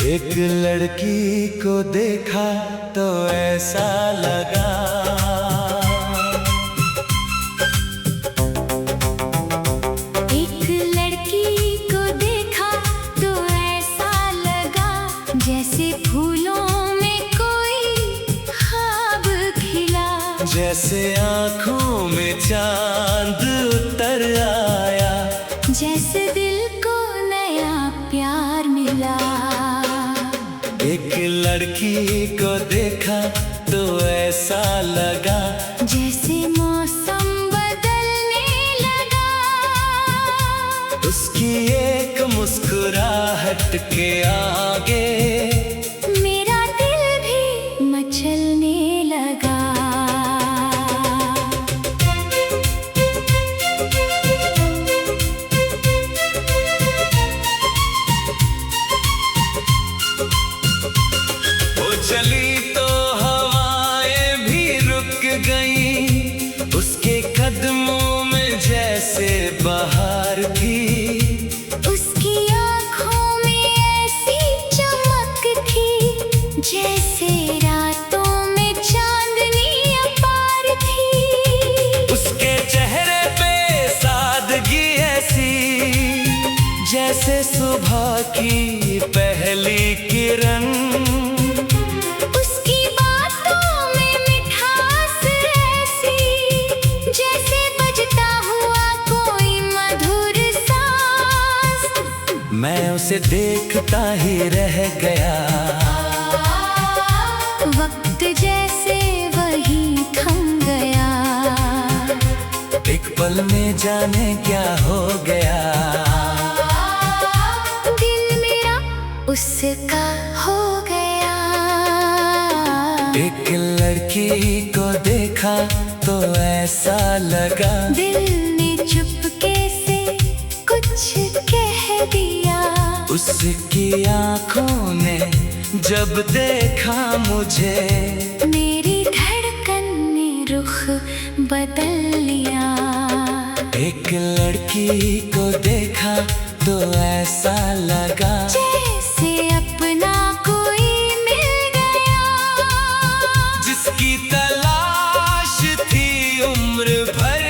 एक लड़की को देखा तो ऐसा लगा, एक लड़की को देखा तो ऐसा लगा, जैसे फूलों में कोई ख्वाब खिला, जैसे आँखों में चांद उतर आया, जैसे दिल को नया प्यार मिला। एक लड़की को देखा तो ऐसा लगा, जैसे मौसम बदलने लगा, उसकी एक मुस्कुराहट के आगे मेरा दिल भी मचलने लगा। चली तो हवाएं भी रुक गईं, उसके कदमों में जैसे बहार थी, उसकी आँखों में ऐसी चमक थी, जैसे रातों में चांदनी अपार थी। उसके चेहरे पे सादगी ऐसी, जैसे सुबह की पहली किरण, मैं उसे देखता ही रह गया, वक्त जैसे वही थम गया, एक पल में जाने क्या हो गया, दिल मेरा उसका हो गया। एक लड़की को देखा तो ऐसा लगा, दिल ने चुपके से कुछ कह दिया, उसकी आँखों ने जब देखा मुझे, मेरी धड़कन ने रुख बदल लिया। एक लड़की को देखा तो ऐसा लगा, जैसे अपना कोई मिल गया, जिसकी तलाश थी उम्र भर,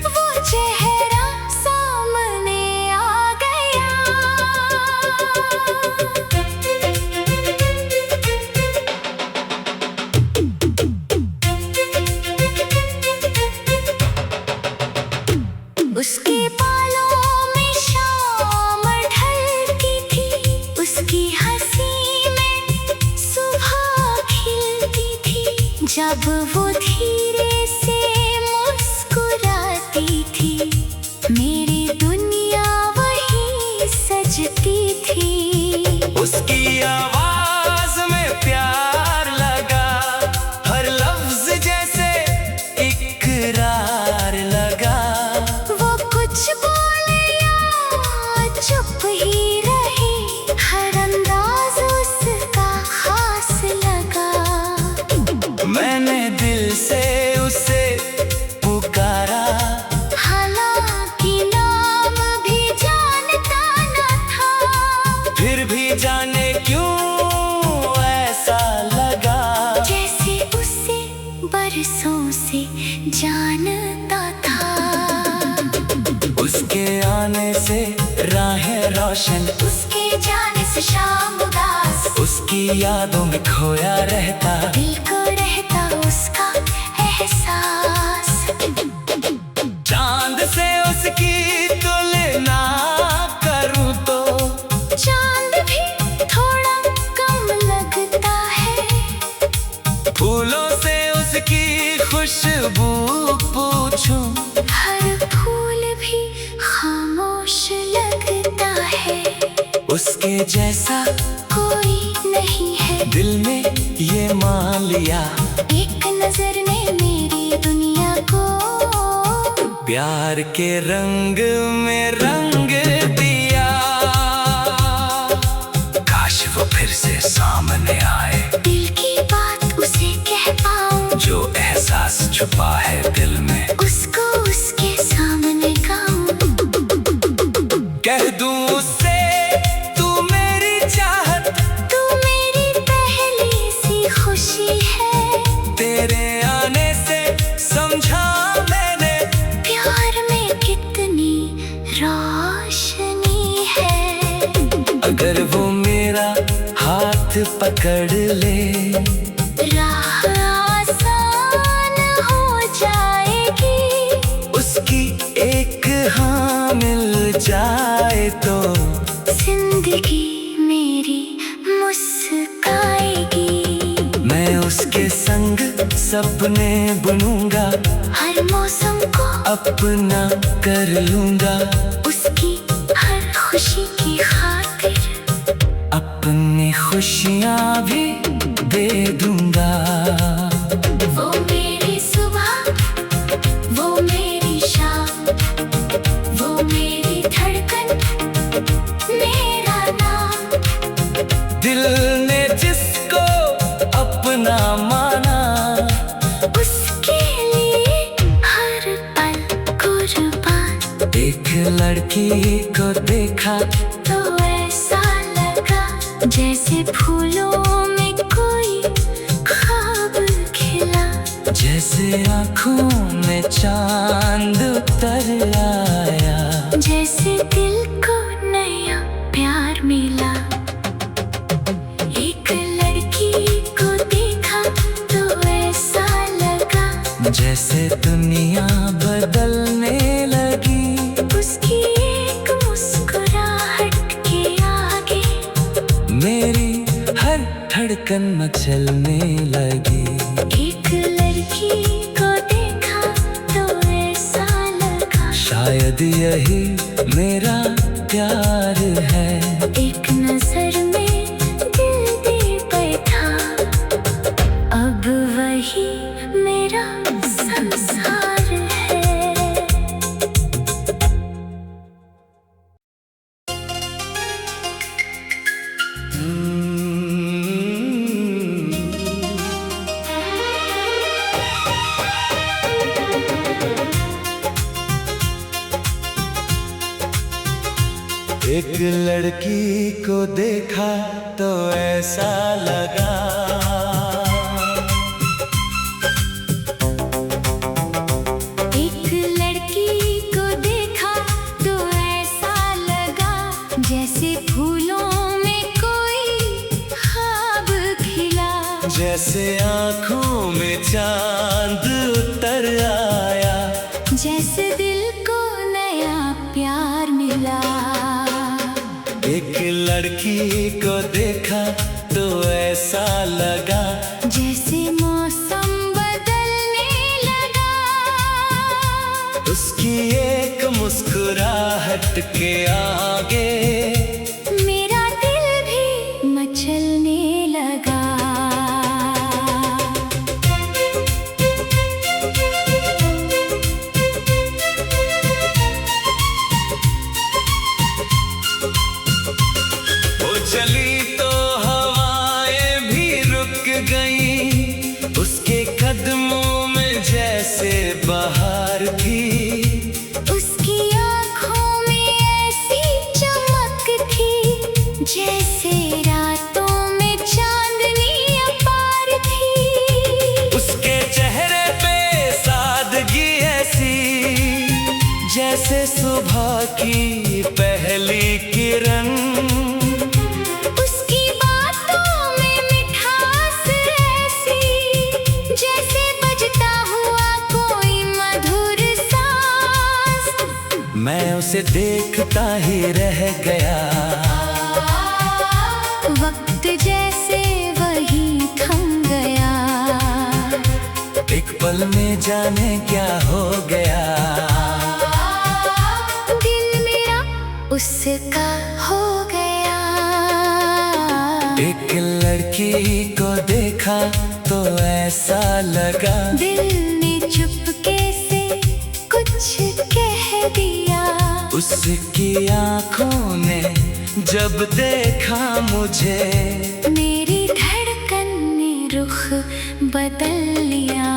वो चेहरा सामने आ गया। उसके बालों में शाम ढलती थी, उसकी हंसी में सुबह खिलती थी, जब वो धीरे से मुस्कुराती थी, मेरी दुनिया वही सजती थी। उसकी आवाज में प्यार लगा, हर लफ्ज जैसे इकरार लगा, वो कुछ बोले या चुप ही रहे, हर अंदाज उसका खास लगा। मैंने दिल से उसे पुकारा, हालांकि नाम भी जानता न था, फिर भी जाने क्यों ऐसा लगा, जैसे उसे बरसों से जानता था। उसके आने से राहें रोशन, उसके जाने से शाम उदास, उसकी यादों में खोया रहता, दिल को रहता उसका एहसास। चांद से उसकी तुलना करूं तो चांद भी थोड़ा कम लगता है, फूलों से उसकी खुशबू पूछूं, हर फूल भी खामोश लगता है, उसके जैसा कोई नहीं है, दिल ने ये मान लिया, एक नजर ने मेरी दुनिया को प्यार के रंग में रंग दिया। काश वो फिर से सामने आए, दिल की बात उसे कह पाऊं, जो एहसास छुपा है दिल में, उसको उसके सामने गाऊं। कह दूं उससे तू मेरी चाहत अगर वो मेरा हाथ पकड़ ले, राह आसान हो जाएगी। उसकी एक हाँ मिल जाए तो जिंदगी मेरी मुस्काएगी। मैं उसके संग सपने बुनूंगा, हर मौसम को अपना कर लूंगा। उसकी हर खुशी की खातिर अपनी खुशियाँ भी दे दूंगा। वो मेरी सुबह, वो मेरी शाम, वो मेरी धड़कन, मेरा नाम। दिल ने जिसको अपना माना, उसके लिए हर पल कुर्बान। एक लड़की को देखा तो ऐसा लगा जैसे फूलों में कोई ख्वाब खिला। जैसे आँखों में चांद उतर आया, जैसे दिल को नया प्यार मिला। एक लड़की को देखा तो ऐसा लगा जैसे दुनिया बदलने लगी। उसकी एक मुस्कुराहट के आगे मेरी हर धड़कन मचलने लगी। एक लड़की को देखा तो ऐसा लगा शायद यही मेरा प्यार है। एक नजर में दिल दे बैठा, अब वही मेरा संसार है। एक लड़की को देखा तो ऐसा लगा, एक लड़की को देखा तो ऐसा लगा जैसे फूलों में कोई ख्वाब खिला। जैसे आँखों में चांद उतर आया, जैसे दिल को नया प्यार मिला। एक लड़की को देखा तो ऐसा लगा जैसे मौसम बदलने लगा। उसकी एक मुस्कुराहट के आगे मेरा दिल भी मचलने लगा। वो चली तो हवाएं भी रुक गई, उसके कदमों में जैसे बहार थी। उसकी आँखों में ऐसी चमक थी जैसे रातों में चांदनी अपार थी। उसके चेहरे पे सादगी ऐसी जैसे सुबह की पहली किरण। उसकी बातों में मिठास ऐसी जैसे बजता हुआ कोई मधुर सांस। मैं उसे देखता ही रह गया, वक्त जैसे वही थम गया। एक पल में जाने क्या हो गया। दिल मेरा उसका हो गया। एक लड़की को देखा तो ऐसा लगा दिल ने चुपके से कुछ कह दिया। उसकी आँखों ने जब देखा मुझे, मेरी धड़कन ने रुख बदल लिया।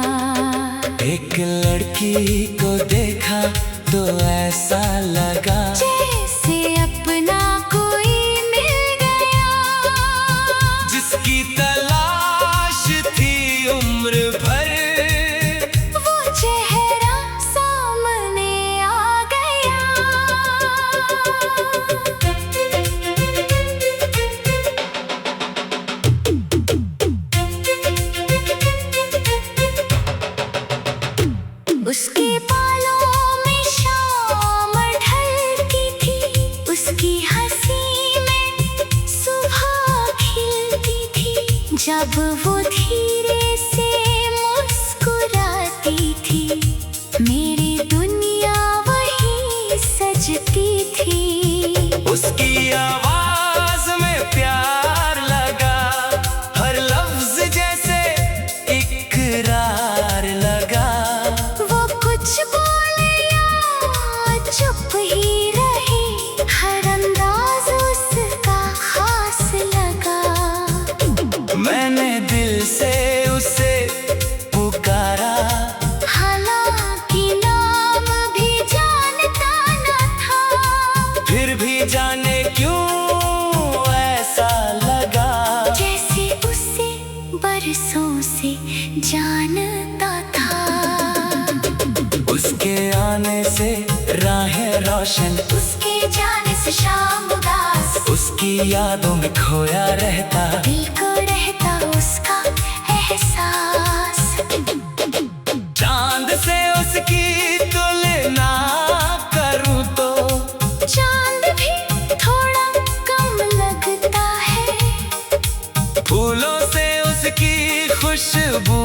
एक लड़की को देखा तो ऐसा लगा जैसे अपना कोई मिल गया। जिसकी तलाश थी उम्र भर, वो चेहरा सामने आ गया। जब वो धीरे से मुस्कुराती थी, मेरी दुनिया वही सजती थी। उसकी आवाज में प्यार लगा, हर लफ्ज जैसे इकरार लगा। वो कुछ बोले या चुप ही रहे, हर अंदाज उसका खास लगा। मैंने दिल से उसे पुकारा, हालांकि नाम भी जानता न था, फिर भी जाने क्यों ऐसा लगा। जैसे उसे बरसों से जानता था। उसके आने से राहें रोशन, उसके जाने से शाम उदास, उसकी यादों में खोया रहता, दिल को रहता उसका एहसास। चांद से उसकी तुलना करूं तो चांद भी थोड़ा कम लगता है, फूलों से उसकी खुशबू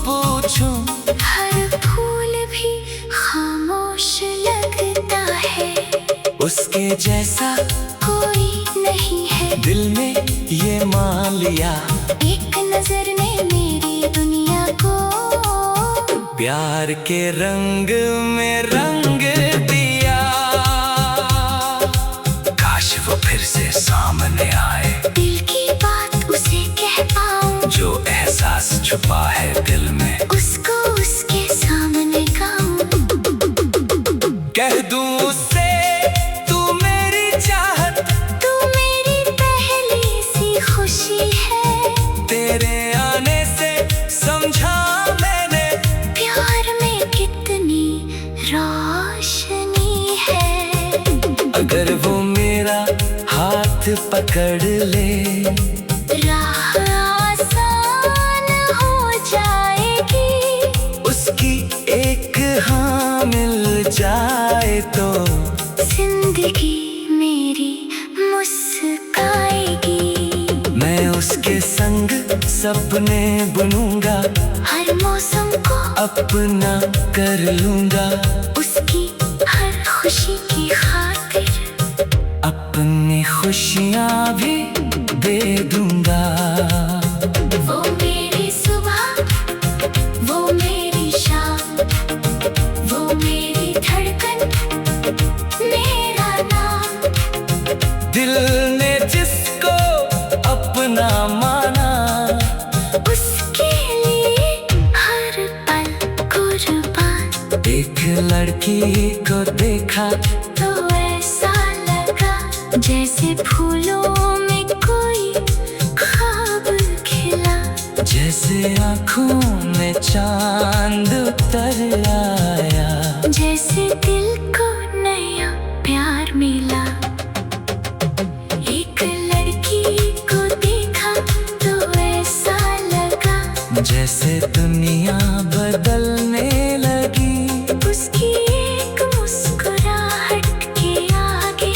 पूछूं, हर फूल भी खामोश लगता है। उसके जैसा कोई नहीं है, दिल में ये मान लिया, एक नजर में मेरी दुनिया को प्यार के रंग में रंग दिया। काश वो फिर से सामने आए, दिल की बात उसे कह पाऊं, जो एहसास छुपा है दिल में उसको उसके सामने गाऊं। कह दूं उससे तू मेरी चाहत, तू मेरी पहली सी खुशी है, तेरे आने से समझा मैंने प्यार में कितनी रोशनी है। अगर वो मेरा हाथ पकड़ ले, राह आसान हो जाएगी, उसकी एक हाँ मिल जाए तो जिंदगी मेरी मुस्काएगी। मैं उसके संग सपने बुनूंगा, हर मौसम को अपना कर लूंगा, उसकी हर खुशी की खातिर अपनी खुशियाँ भी दे दूंगा। वो मेरी सुबह, वो मेरी शाम, वो मेरी धड़कन, मेरा नाम। दिल ने जिसको अपना माना, उसके लिए हर पल कुर्बान। एक लड़की को देखा तो ऐसा लगा जैसे फूलों में कोई ख्वाब खिला, जैसे आँखों में चांद उतर आया, जैसे दिल को नया प्यार मिला। एक लड़की को देखा तो ऐसा लगा जैसे दुनिया बदलने लगी, उसकी एक मुस्कुराहट के आगे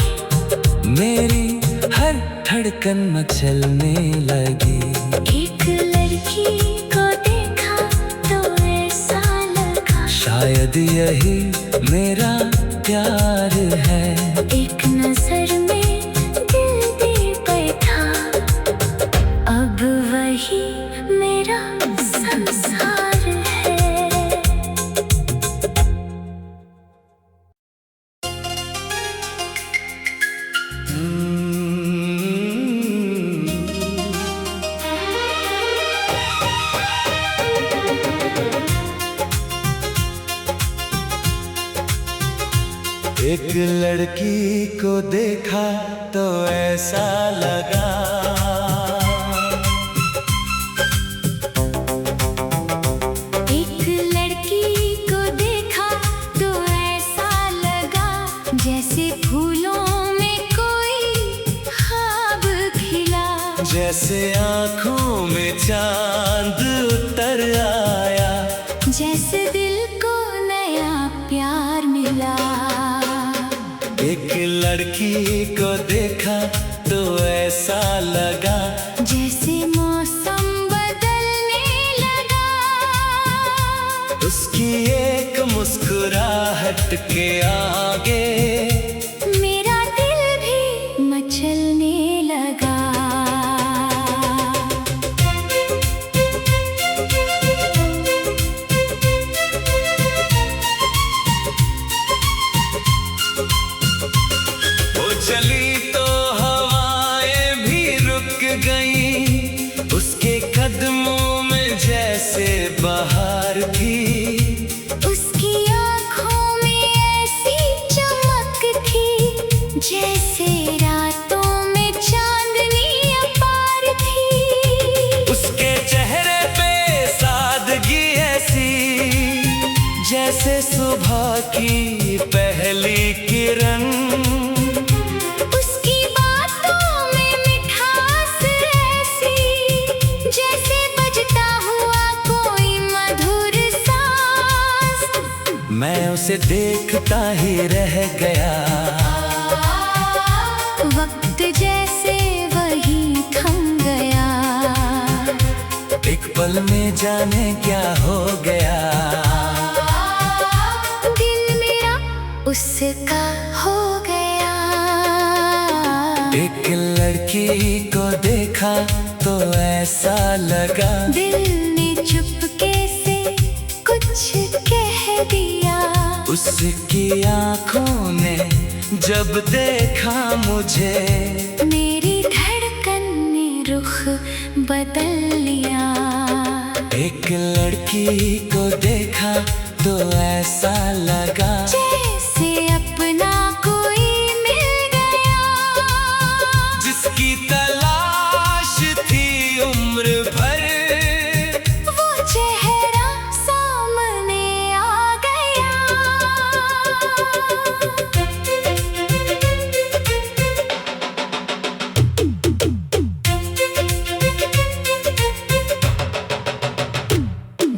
मेरी हर धड़कन मचलने लगी। एक लड़की को देखा तो ऐसा लगा शायद यही मेरा प्यार है, एक नजर में दिल दे बैठा, अब वही मेरा संसार है। एक लड़की को देखा तो ऐसा लगा, एक लड़की को देखा तो ऐसा लगा जैसे फूलों में कोई ख्वाब खिला, जैसे आँखों में चांद उतर आया, जैसे दिल को नया प्यार मिला। एक लड़की को देखा तो ऐसा लगा जैसे मौसम गई उसके कदमों में जैसे बहार थी। उसकी आँखों में ऐसी चमक थी जैसे रातों में चांदनी अपार थी। उसके चेहरे पे सादगी ऐसी जैसे सुबह की पहली किरण। उसकी बातों में मिठास ऐसी जैसे बजता हुआ कोई मधुर सांस। मैं उसे देखता ही रह गया, वक्त जैसे वही थम गया। एक पल में जाने क्या हो गया। दिल मेरा उसका हो गया। एक लड़की को देखा तो ऐसा लगा, दिल ने चुपके से कुछ कह दिया। उसकी आँखों ने जब देखा मुझे, मेरी धड़कन ने रुख बदल लिया। एक लड़की को देखा तो ऐसा लगा, जैसे अपना कोई मिल गया। जिसकी तलाश थी उम्र भर, वो चेहरा सामने आ गया।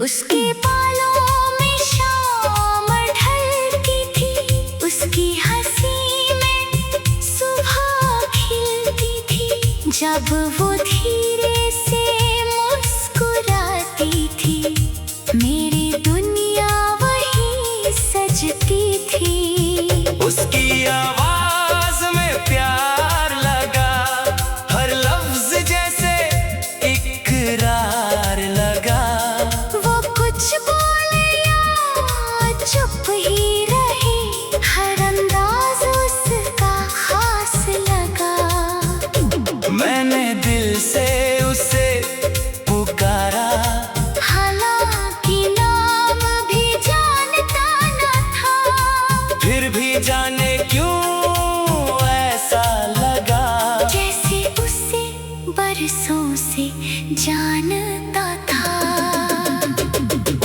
उसके बालों में शाम ढलती थी, उसकी हंसी में सुबह खिलती थी। जब वो धीरे से मुस्कुराती थी, मेरी दुनिया वही सजती थी। उसकी आवाज में प्यार लगा, हर लफ्ज जैसे इकरार लगा। वो कुछ बोले या चुप ही रहे, हर अंदाज उसका खास लगा। मैंने दिल से उसे पुकारा, हालांकि नाम भी जानता न था। फिर भी जाने क्यों ऐसा लगा, जैसे उसे बरसों से जानता था।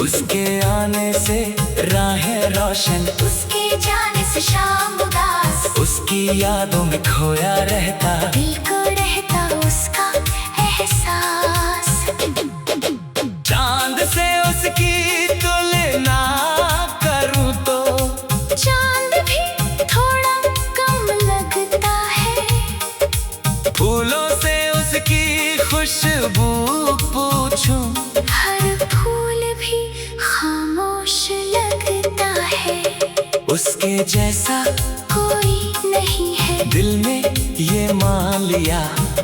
उसके आने से राहें रोशन, उसके जाने से शाम उदास। उसकी यादों में खोया रहता, दिल को रहता उसका एहसास। चांद से उसकी तुलना करूं तो चांद भी थोड़ा कम लगता है। फूलों से उसकी खुशबू पूछूं, हर फूल भी खामोश लगता है। उसके जैसा कोई नहीं है, दिल में ये मान लिया।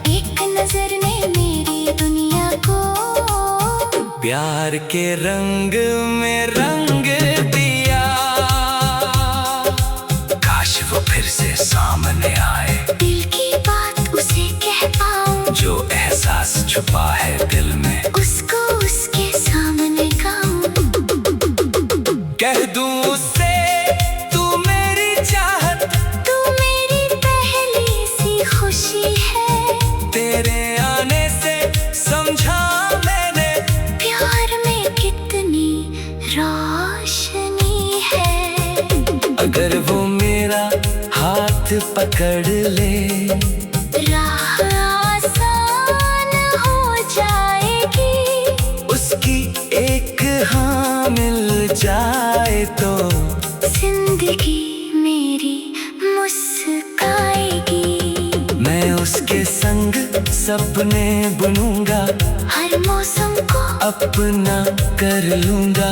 एक नजर ने मेरी दुनिया को प्यार के रंग में रंग दिया। काश वो फिर से सामने आए, दिल की बात उसे कह पाऊं। जो एहसास छुपा है दिल में, उसको उसके सामने गाऊं। कह दूं उससे तू मेरी चाहत, तू मेरी पहली सी खुशी है। तेरे आने से समझा मैंने, प्यार में कितनी रोशनी है। अगर वो मेरा हाथ पकड़ ले, राह आसान हो जाएगी। उसकी एक हाँ मिल जाए तो जिंदगी मेरी मुस्काएगी। मैं उसके संग सपने बुनूंगा, हर मौसम को अपना कर लूंगा।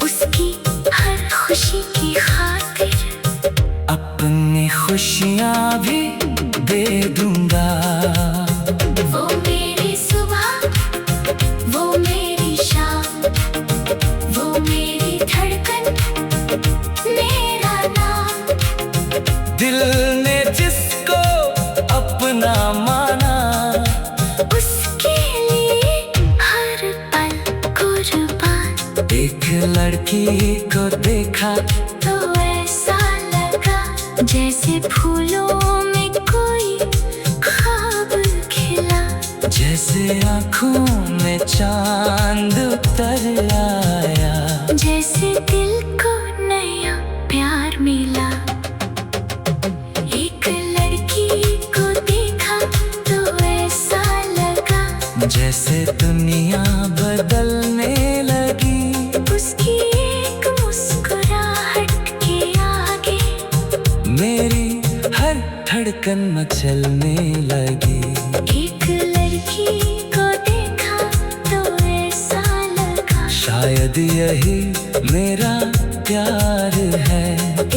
उसकी हर खुशी की खातिर अपनी खुशियाँ भी दे दूंगा। वो मेरी सुबह, वो मेरी शाम, वो मेरी धड़कन, मेरा नाम। दिल ने जिसको अपना माना, लड़की को देखा तो ऐसा लगा जैसे फूलों में कोई ख्वाब खिला। जैसे आँखों में चांद उतर आया, जैसे दिल को नया प्यार मिला। एक लड़की को देखा तो ऐसा लगा जैसे दुनिया बदलने लगी। उसकी एक मुस्कुराहट के आगे मेरी हर धड़कन मचलने लगी। एक लड़की को देखा तो ऐसा लगा शायद यही मेरा प्यार है।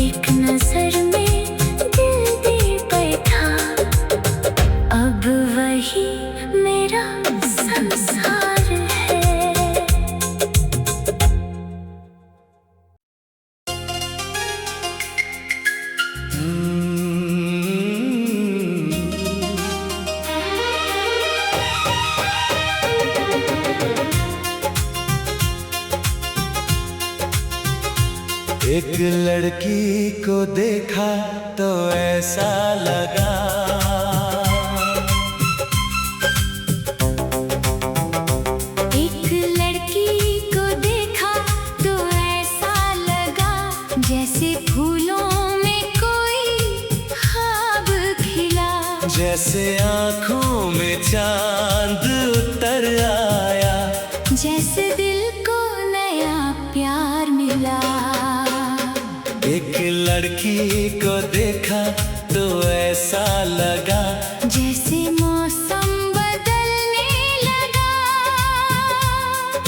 एक नजर में दिल दे बैठा, अब वही मेरा संसार है। एक लड़की को देखा तो ऐसा लगा एक लड़की को देखा तो ऐसा लगा जैसे फूलों में कोई ख्वाब खिला। जैसे आँखों में चांद उतर आया, जैसे दिल को नया प्यार मिला। एक लड़की को देखा तो ऐसा लगा जैसे मौसम बदलने लगा।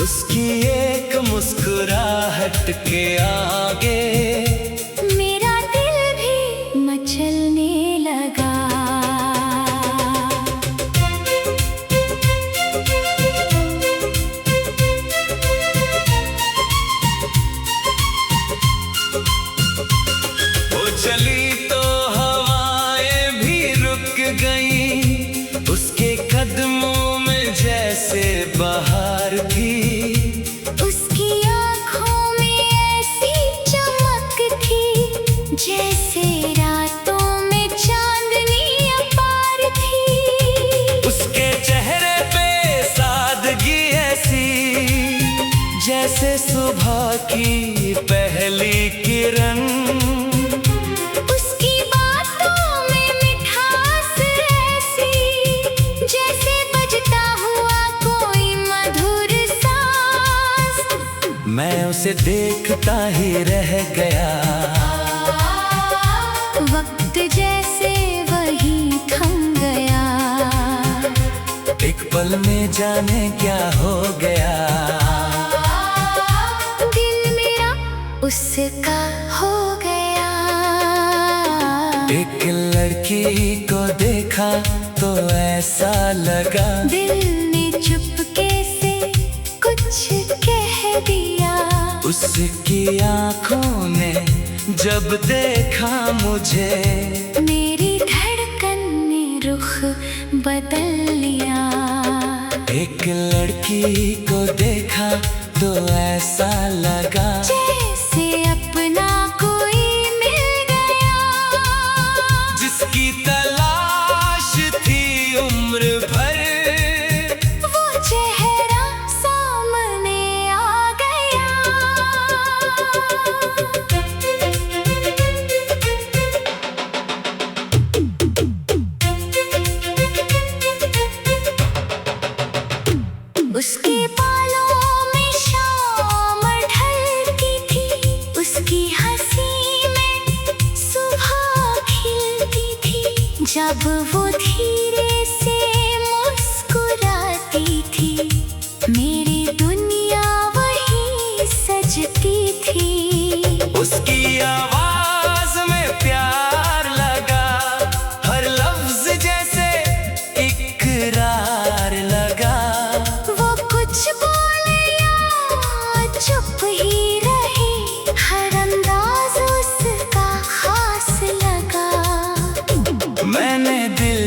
उसकी एक मुस्कुराहट के आगे मेरा दिल भी मचलने लगा। चली तो हवाएं भी रुक गईं, उसके कदमों में जैसे बहार थी। उसकी आँखों में ऐसी चमक थी जैसे रातों में चांदनी अपार थी। उसके चेहरे पे सादगी ऐसी जैसे सुबह की पहली किरण। मैं उसे देखता ही रह गया, वक्त जैसे वही थम गया। एक पल में जाने क्या हो गया। दिल मेरा उसका हो गया। एक लड़की को देखा तो ऐसा लगा दिल ने चुपके से कुछ कह दिया। उसकी आँखों ने जब देखा मुझे, मेरी धड़कन ने रुख बदल लिया। एक लड़की को देखा तो ऐसा लगा जैसे अपना कोई मिल गया। जिसकी तलाश थी उम्र भर, वो चेहरा सामने आ गया। उसके बालों में शाम ढलती थी, उसकी हंसी में सुबह खिलती थी। जब वो धीरे से मुस्कुराती थी, मेरी दुनिया वही सजती थी। उसकी आवाज में प्यार लगा, हर लफ्ज जैसे इकरार लगा। वो कुछ बोले या चुप ही रहे, हर अंदाज उसका खास लगा। मैंने दिल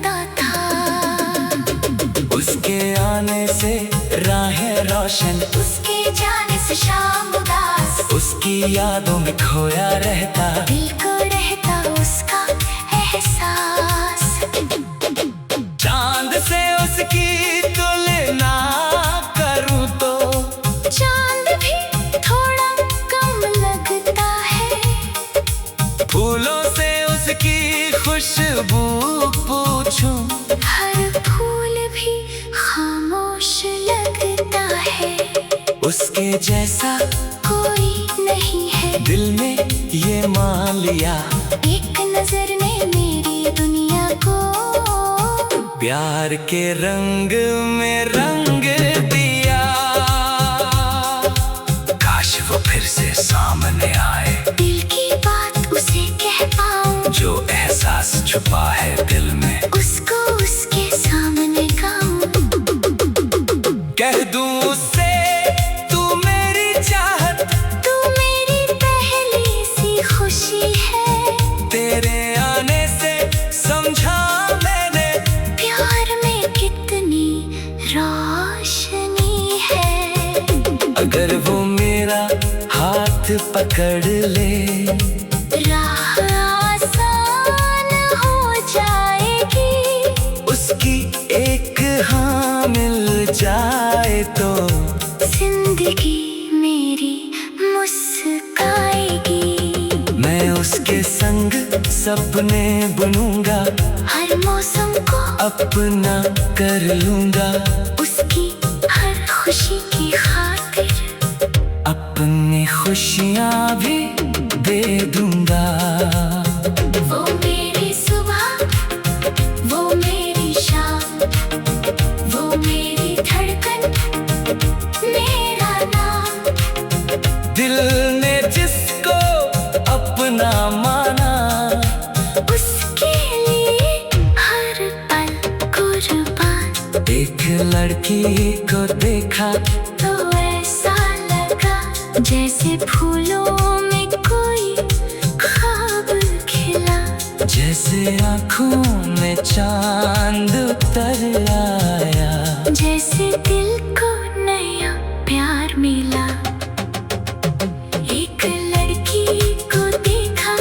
लगता था। उसके आने से राहें रोशन, उसके जाने से शाम उदास, उसकी यादों में खोया रहता, दिल को रहता उसका एहसास। चांद से उसकी तुलना करूं तो चांद भी थोड़ा कम लगता है। फूलों से उसकी खुशबू पूछूं, हर फूल भी खामोश लगता है। उसके जैसा कोई नहीं है, दिल में ये मान लिया। एक नजर ने मेरी दुनिया को प्यार के रंग में रंग दिया। काश वो फिर से सामने आए, दिल की बात उसे कह पाऊं, जो एहसास छुपा है दिल में उसको उसके सामने गाऊं। कह दूं उससे तू मेरी चाहत, तू मेरी पहली सी खुशी है। तेरे आने से समझा मैंने प्यार में कितनी रोशनी है। अगर वो मेरा हाथ पकड़ ले, राह आसान हो जाएगी। उसकी एक हाँ मिल जाए तो जिंदगी मेरी मुस्काएगी। मैं उसके संग सपने बुनूंगा, हर मौसम को अपना कर लूंगा। उसकी हर खुशी की खातिर अपनी खुशियाँ भी दे दूंगा। वो मेरी सुबह, वो मेरी शाम, वो मेरी धड़कन, मेरा नाम। दिल ने जिसको अपना माना, उसके लिए हर पल कुर्बान। एक लड़की को देखा तो ऐसा लगा जैसे फूलों में कोई ख्वाब खिला। जैसे आँखों में चांद उतर आया, जैसे दिल को नया प्यार मिला। एक लड़की को देखा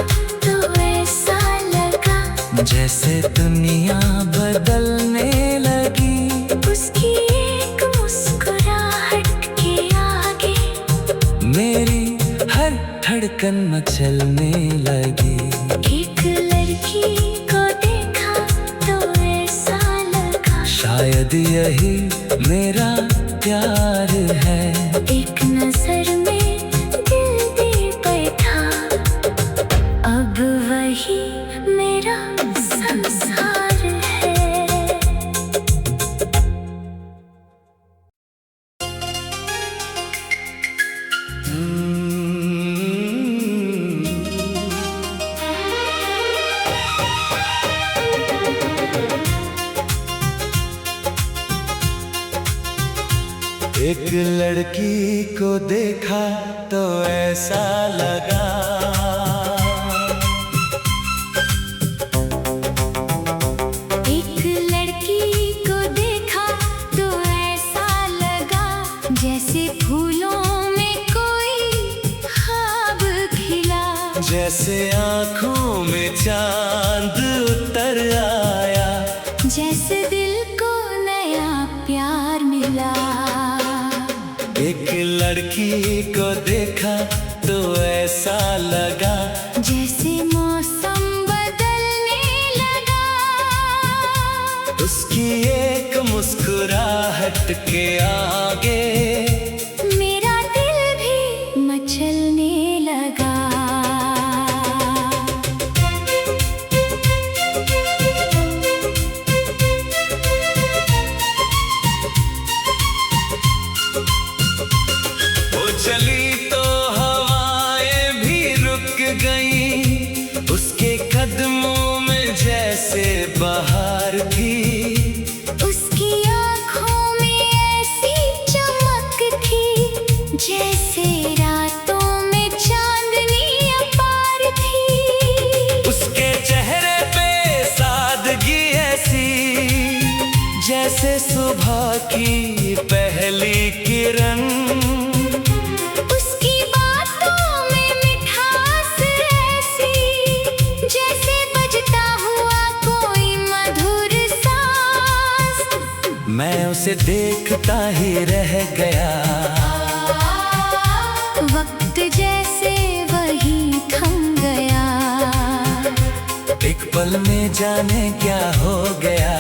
तो ऐसा लगा जैसे दुनिया बदलने लगी। उसकी एक मुस्कुराहट के आगे मेरी हर धड़कन मचलने लगी। एक लड़की को देखा तो ऐसा लगा शायद यही मेरा प्यार है। एक नजर में दिल दे बैठा, अब वही मेरा संसार है। एक लड़की को देखा तो ऐसा लगा, एक लड़की को देखा तो ऐसा लगा जैसे फूलों में कोई ख्वाब खिला। जैसे आँखों में चांद उतर आया, जैसे दिल को नया प्यार मिला। एक लड़की को देखा तो ऐसा लगा जैसे मौसम बदलने लगा। उसकी एक मुस्कुराहट के आगे मेरा दिल भी मचलने लगा। वो चली तो हवाएं भी रुक गईं, उसके कदमों में जैसे बहार थी। उसकी आँखों में ऐसी चमक थी जैसे रातों में चांदनी अपार थी। उसके चेहरे पे सादगी ऐसी जैसे सुबह की पहली किरण, उसकी बातों में मिठास ऐसी जैसे बजता हुआ कोई मधुर सांस। मैं उसे देखता ही रह गया, वक्त जैसे वही थम गया। एक पल में जाने क्या हो गया,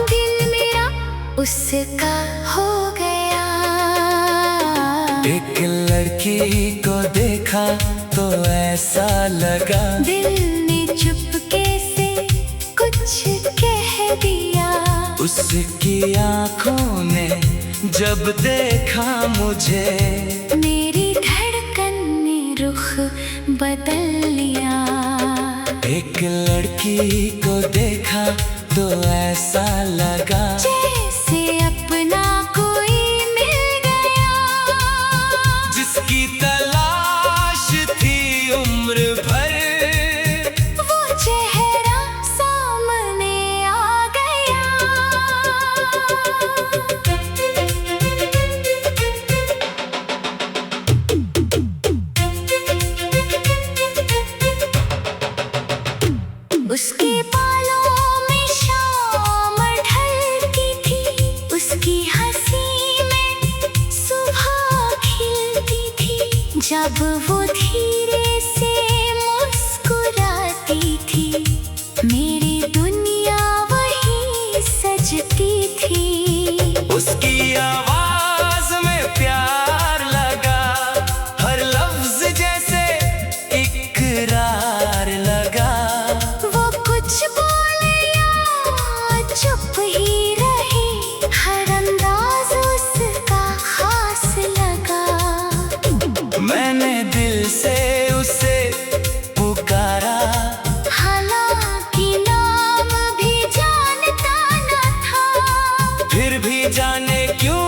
दिल मेरा उसका हो गया। एक लड़की को देखा तो ऐसा लगा, दिल ने चुपके से कुछ कह दिया। उसकी आंखों ने जब देखा मुझे, मेरी धड़कन ने रुख बदल लिया। एक लड़की को देखा तो ऐसा लगा, जैसे अपना कोई मिल गया, जिसकी तलाश थी उम्र भर, वो चेहरा सामने आ गया। उसके बालों में शाम ढलती थी, उसकी हंसी में सुबह खिलती थी। जब वो धीरे से मुस्कुराती थी, मेरी दुनिया वही सजती थी। उसकी आवाज में प्यार लगा, हर लफ्ज जैसे इकरार लगा। वो कुछ बोले या चुप ही रहे, हर अंदाज उसका खास लगा। मैंने दिल से उसे पुकारा, हालांकि नाम भी जानता न था, फिर भी जाने क्यों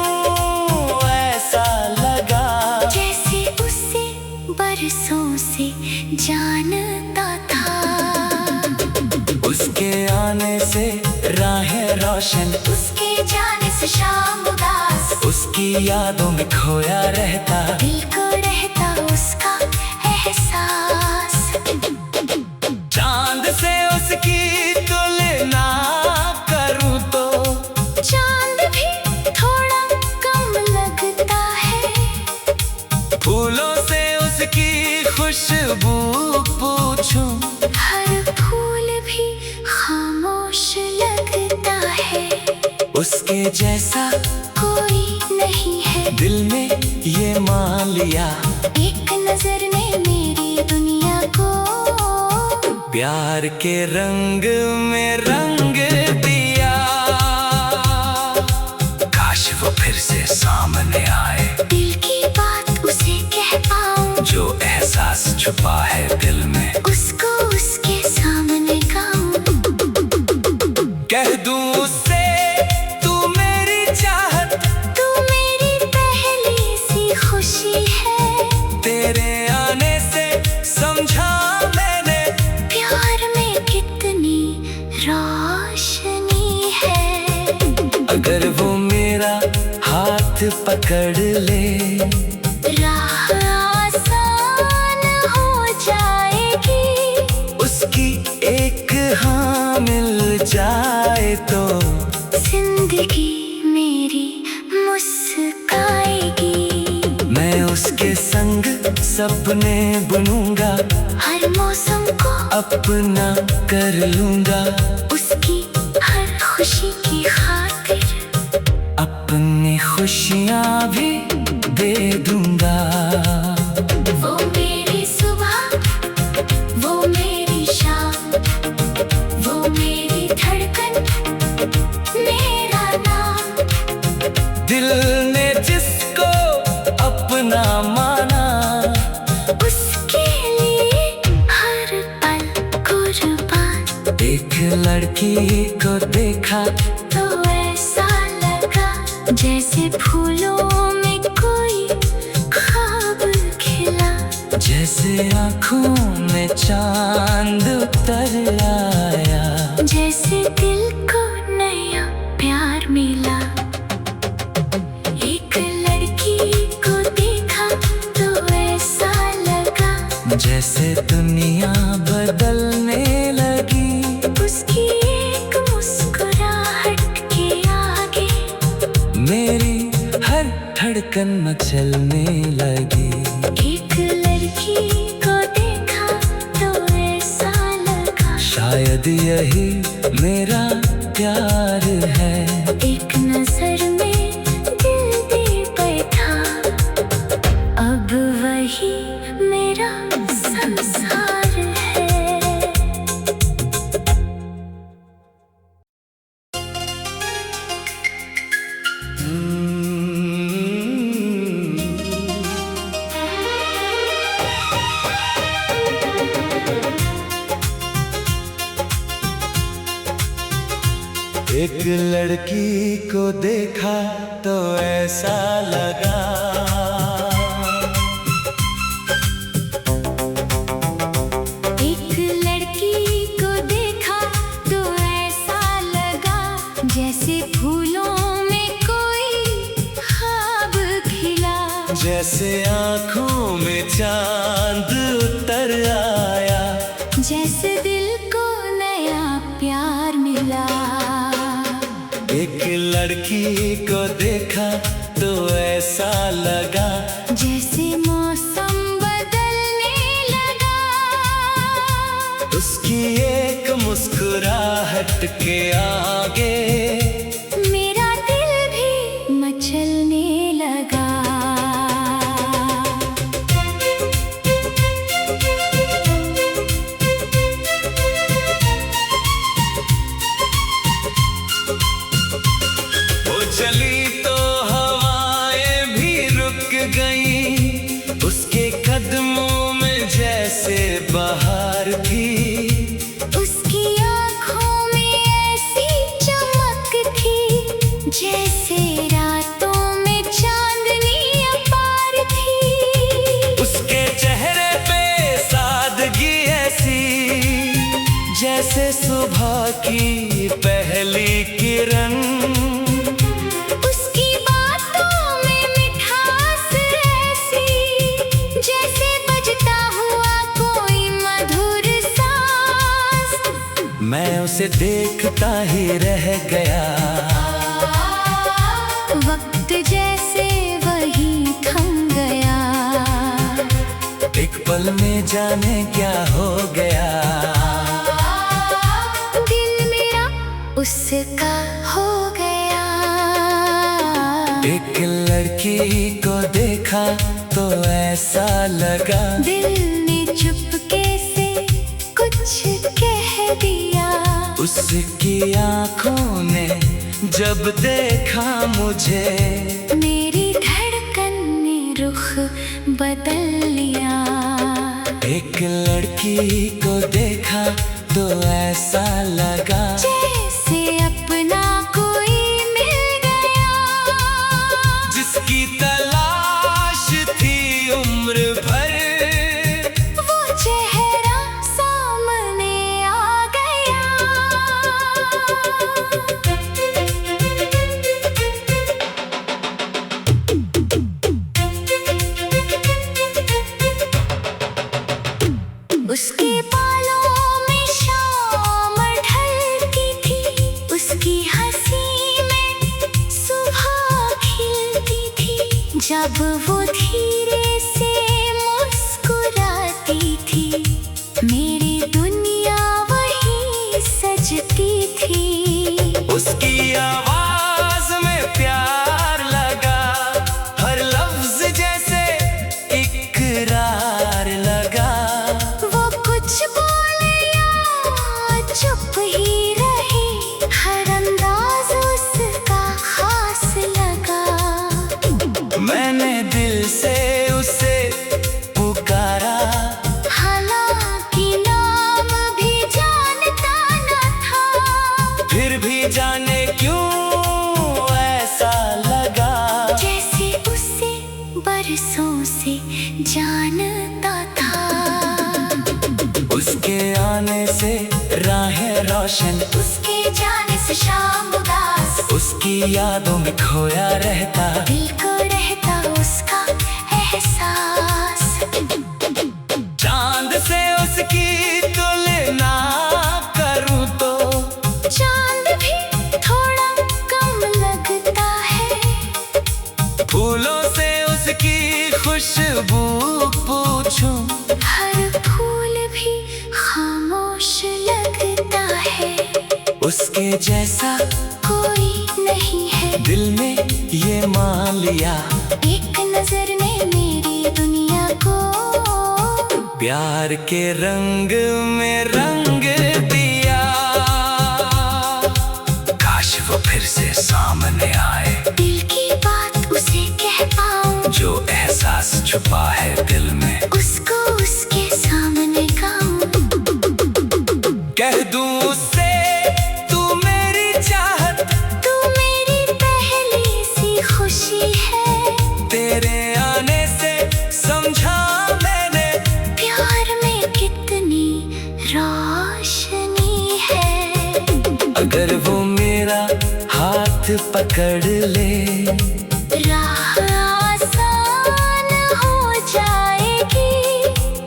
ऐसा लगा, जैसे उसे बरसों से जानता था। उसके आने से राहें रोशन, उसके जाने से शाम उदास, उसकी यादों में खोया रहता, दिल को रहता उसका एहसास। चांद से उसकी तुलना करूं तो चांद भी थोड़ा कम लगता है, फूलों से उसकी खुशबू पूछूं, हर फूल भी खामोश लगता है। उसके जैसा कोई नहीं है, दिल ने ये मान लिया, एक नजर ने मेरी दुनिया को प्यार के रंग में रंग दिया। काश वो फिर से सामने आए, दिल की बात उसे कह पाऊं, जो एहसास छुपा है दिल में, उसको उसके सामने गाऊं। कह दूं उससे तू मेरी चाहत, तू मेरी पहली सी खुशी है, तेरे आने से समझा मैंने, प्यार में कितनी रोशनी है। अगर वो मेरा हाथ पकड़ ले, राह आसान हो जाएगी, उसकी एक हाँ मिल जाए तो जिंदगी मेरी मुस्काएगी। मैं उसके संग सपने बुनूंगा, हर मौसम को अपना कर लूंगा, उसकी हर खुशी की खातिर अपनी खुशियाँ भी दे दूंगा। वो मेरी सुबह, वो मेरी शाम, वो मेरी धड़कन, मेरा नाम। दिल ने जिसको अपना माना, उसके लिए हर पल कुर्बान। एक लड़की को देखा तो ऐसा लगा, जैसे फूलों में कोई ख्वाब खिला, जैसे आँखों में चांद उतर आया, जैसे दिल को धड़कन मचलने लगी। एक लड़की को देखा तो ऐसा लगा शायद यही मेरा प्यार है। एक नजर में दिल दे बैठा, अब वही मेरा संसार है। एक लड़की को देखा तो ऐसा लगा, एक लड़की को देखा तो ऐसा लगा जैसे फूलों में कोई ख्वाब खिला, जैसे आँखों में चांद उतर आया, जैसे दिल को नया प्यार मिला। एक लड़की को देखा तो ऐसा लगा जैसे मौसम बदलने लगा, उसकी एक मुस्कुराहट के आगे मेरा दिल भी मचलने लगा। चली तो हवाएं भी रुक गईं, उसके कदमों में जैसे बहार थी, उसकी आँखों में ऐसी चमक थी जैसे रातों में चांदनी अपार थी। उसके चेहरे पे सादगी ऐसी जैसे सुबह की पहली किरण, मैं उसे देखता ही रह गया। वक्त जैसे वही थम गया, एक पल में जाने क्या हो गया, दिल मेरा उसका हो गया। एक लड़की को देखा तो ऐसा लगा, दिल ने चुपके से कुछ कह दिया, उसकी आँखों ने जब देखा मुझे, मेरी धड़कन ने रुख बदल लिया। एक लड़की को देखा तो ऐसा लगा जैसे अपना कोई मिल गया, जिसकी तलाश थी उम्र भर, वो चेहरा सामने आ गया। उसके बालों में शाम ढलती थी, उसकी हंसी में सुबह खिलती थी, जब वो धीरे से मुस्कुराती थी, मेरी दुनिया वही सजती थी। उसकी आवाज में प्यार लगा, हर लफ्ज जैसे इकरार लगा, वो कुछ बोले या चुप ही रहे, हर अंदाज उसका खास लगा। मैंने दिल से उसे पुकारा, हालांकि नाम भी जानता न था, फिर भी जाने क्यों ऐसा लगा, जैसे उसे बरसों से जानता था। उसके आने से राहें रोशन, उसके जाने से शाम उदास, उसकी यादों में खोया रहता, दिल को रहता उसका एहसास। चांद से उसकी तुलना करूं तो चांद भी थोड़ा कम लगता है, फूलों उसके जैसा कोई नहीं है। दिल में ये मान लिया, एक नजर ने मेरी दुनिया को प्यार के रंग में रंग दिया। काश वो फिर से सामने आए, दिल की बात उसे कह पाऊं, जो एहसास छुपा है दिल में उसको उसके सामने गाऊं। कह दूं उससे तू मेरी चाहत, तू मेरी पहली सी खुशी है। तेरे आने से समझा मैंने प्यार में कितनी रोशनी है। अगर वो मेरा हाथ पकड़ ले, राह आसान हो जाएगी।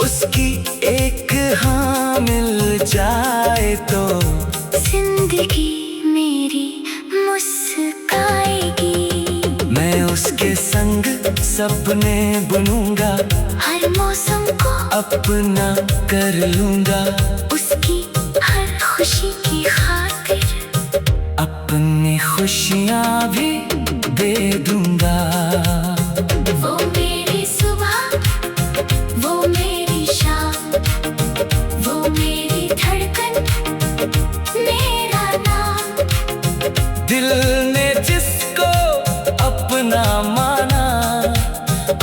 उसकी एक हाँ मिल जाए तो जिंदगी मेरी मुस्काएगी। मैं उसके संग सपने बुनूंगा, हर मौसम को अपना कर लूंगा। उसकी हर खुशी की खातिर अपनी खुशियाँ भी दे दूंगा। वो मेरी सुबह, वो मेरी शाम, वो मेरी धड़कन, मेरा नाम। दिल ने जिसको अपना माना,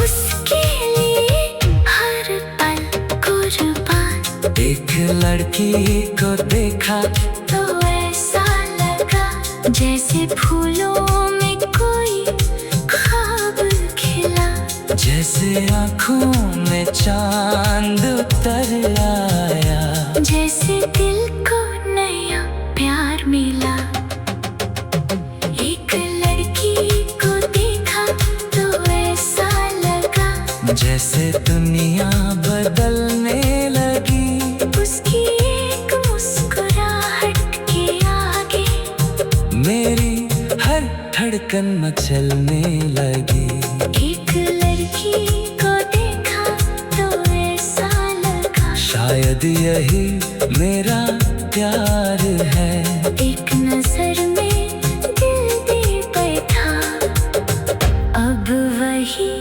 उसके लिए हर पल कुर्बान। एक लड़की को देखा तो ऐसा लगा जैसे फूलों में कोई ख्वाब खिला। जैसे आँखों में चांद उतर आया, जैसे दिल को नया प्यार मिला। एक लड़की को देखा तो ऐसा लगा जैसे दुनिया बदलने लगी। उसकी एक मुस्कुराहट के आगे मेरी हर धड़कन मचलने लगी। एक लड़की को देखा तो ऐसा लगा शायद यही मेरा प्यार है। एक नजर में दिल दे बैठा, अब वही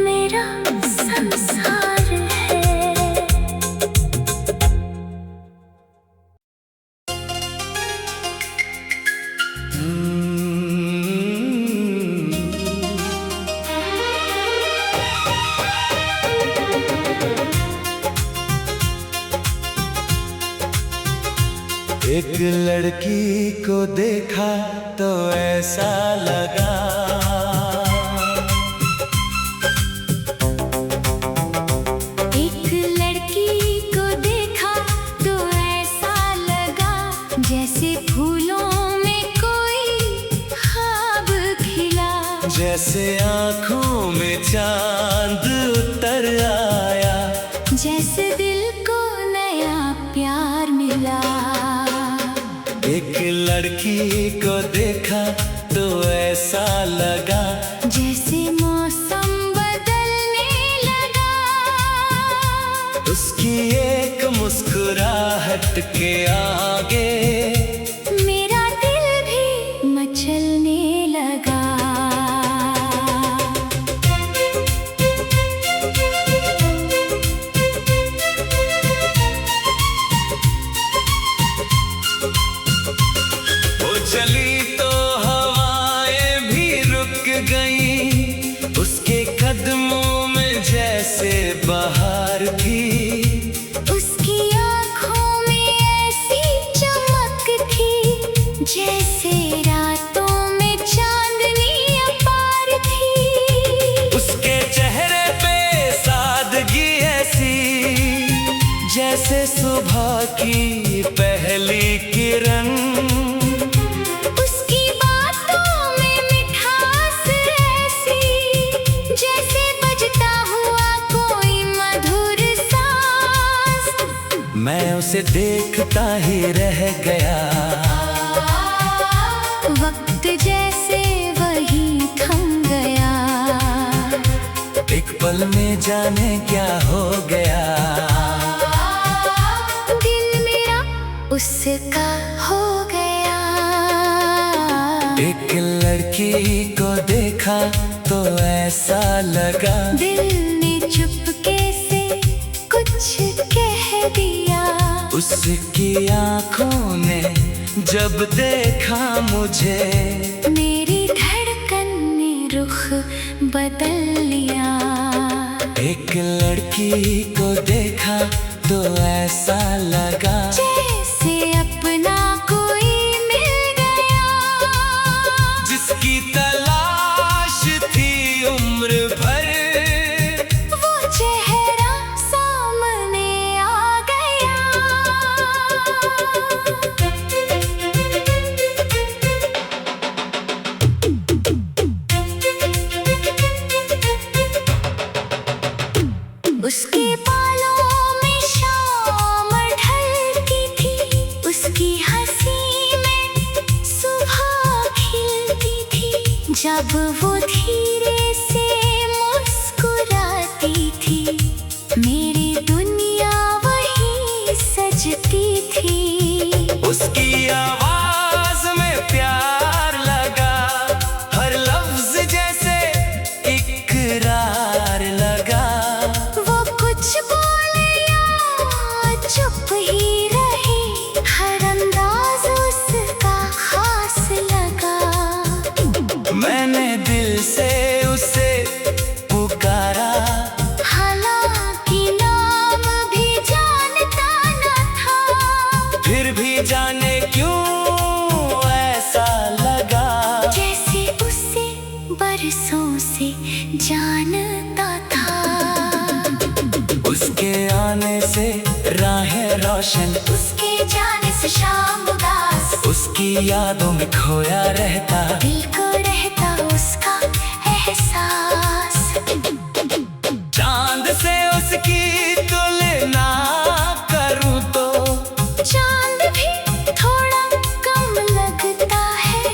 मेरा संसार है। एक लड़की को देखा तो ऐसा लगा एक लड़की को देखा तो ऐसा लगा जैसे फूलों में कोई ख्वाब खिला। जैसे आँखों में चांद उतर आया, जैसे दिल को नया प्यार मिला। एक लड़की को देखा तो ऐसा लगा जैसे मौसम बदलने लगा। उसकी एक मुस्कुराहट के आगे मेरा दिल भी मचलने लगा। वो चली तो हवाएं भी रुक गईं, उसके कदमों में जैसे बहार थी। उसकी आँखों में ऐसी चमक थी जैसे रातों में चांदनी अपार थी। उसके चेहरे पे सादगी ऐसी जैसे सुबह की पहली किरण। उसकी बातों में मिठास ऐसी जैसे बजता हुआ कोई मधुर सांस। मैं उसे देखता ही रह गया, वक्त जैसे वही थम गया। एक पल में जाने क्या हो गया। दिल मेरा उसका हो गया। एक लड़की को देखा तो ऐसा लगा दिल ने चुपके से कुछ कह दिया। उसकी आंखों ने जब देखा मुझे, मेरी धड़कन ने रुख बदल लिया। एक लड़की को देखा तो ऐसा लगा जैसे अपना कोई मिल गया, जिसकी तलाश थी उम्र भर, वो चेहरा सामने आ गया। उसके बालों में शाम ढलती थी, उसकी हंसी में सुबह खिलती थी। जब वो धीरे से मुस्कुराती थी, मेरी दुनिया वही सजती थी। उसकी आवाज में प्यार लगा, हर लफ्ज जैसे इकरार लगा। वो कुछ बोले या चुप ही रहे, हर अंदाज उसका खास लगा। मैंने दिल से उसे पुकारा, हालांकि नाम भी जानता न था, फिर भी जाने क्यों ऐसा लगा जैसे उसे बरसों से जानता था। उसके आने से राहें रोशन, उसके जाने से शाम उदास, उसकी यादों में खोया रहता, दिल को रहता उसका एहसास। चांद से उसकी तुलना करूं तो चांद भी थोड़ा कम लगता है,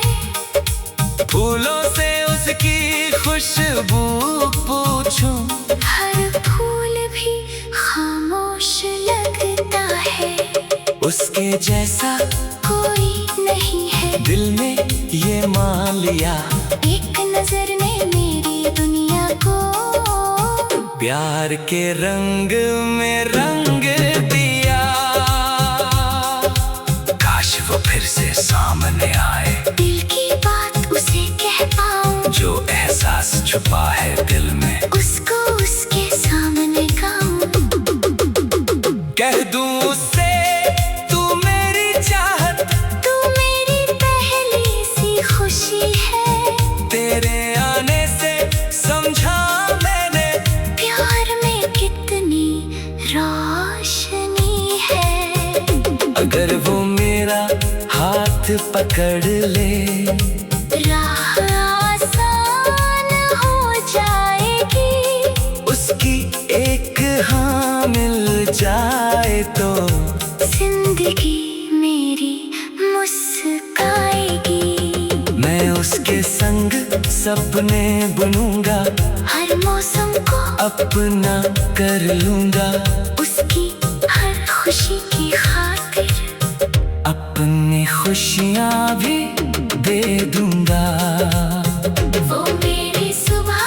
फूलों से उसकी खुशबू पूछूं, हर फूल भी खामोश लगता है। उसके जैसा कोई नहीं है, दिल ने ये मान लिया। एक नजर ने मेरी दुनिया को प्यार के रंग में रंग दिया। काश वो फिर से सामने आए, दिल की बात उसे कह पाऊं, जो एहसास छुपा है दिल में उसको उसके सामने गाऊं। कह दूं उससे तू मेरी चाहत, तू मेरी पहली सी खुशी है। तेरे आने से समझा मैंने प्यार में कितनी रोशनी है। अगर वो मेरा हाथ पकड़ ले, राह आसान हो जाएगी। उसकी एक हाँ मिल जाए तो जिंदगी मेरी मुस्काएगी। मैं उसके संग सपने बुनूंगा, हर मौसम को अपना कर लूंगा। उसकी हर खुशी की खातिर अपनी खुशियाँ भी दे दूंगा। वो मेरी सुबह,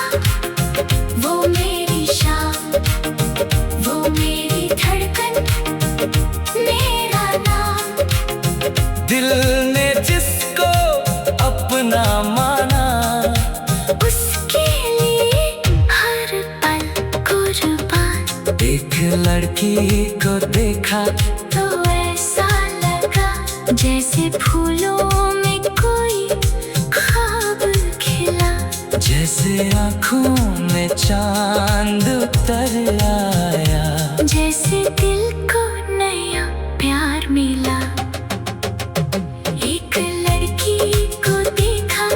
वो मेरी शाम, वो मेरी धड़कन, मेरा नाम। दिल ने जिसको अपना माना, उसके लिए हर पल कुर्बान। एक लड़की को देखा तो ऐसा लगा जैसे फूलों में कोई ख्वाब खिला, जैसे आँखों में चांद उतर आया, जैसे दिल को नया प्यार मिला। एक लड़की को देखा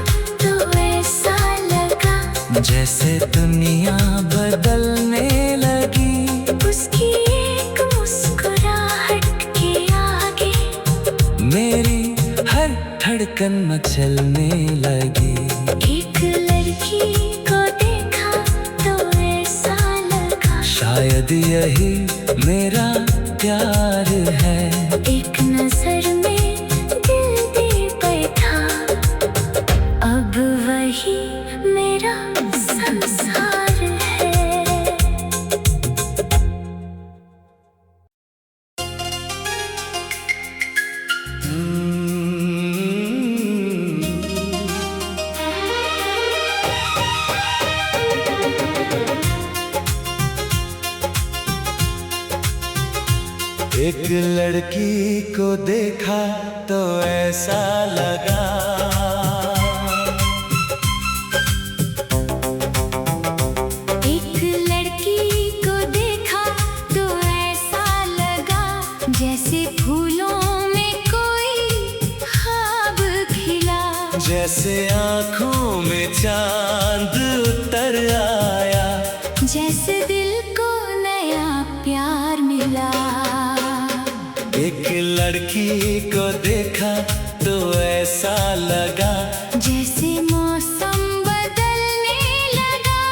तो ऐसा लगा जैसे दुनिया बदलने लगी। उसकी एक मुस्कुराहट के आगे मेरी हर धड़कन मचलने लगी। एक लड़की को देखा तो ऐसा लगा शायद यही मेरा प्यार है। एक नजर में दिल दे बैठा। को देखा तो ऐसा लगा, एक लड़की को देखा तो ऐसा लगा, जैसे फूलों में कोई ख्वाब खिला, जैसे आँखों में चांद उतर आया, जैसे दिल को नया प्यार मिला। एक लड़की को देखा तो ऐसा लगा, जैसे मौसम बदलने लगा,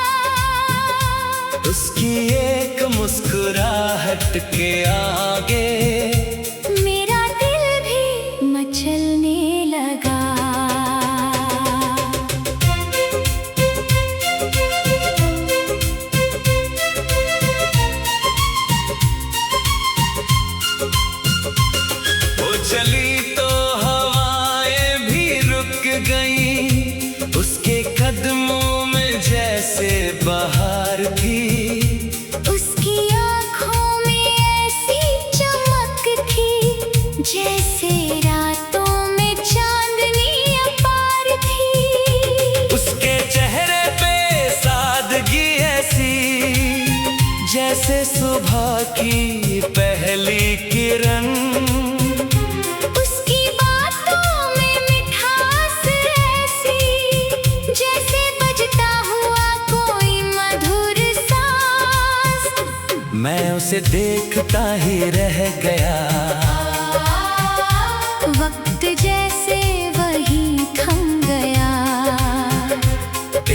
उसकी एक मुस्कुराहट के आगे मेरा दिल भी मचलने लगा। वो चली तो हवाएं भी रुक गईं, उसके कदमों में जैसे बहार थी, उसकी आँखों में ऐसी चमक थी, जैसे रातों में चांदनी अपार थी। उसके चेहरे पे सादगी ऐसी, जैसे सुबह की पहली किरण, उसकी बातों में मिठास ऐसी, जैसे बजता हुआ कोई मधुर सांस। मैं उसे देखता ही रह गया, वक्त जैसे वही थम गया,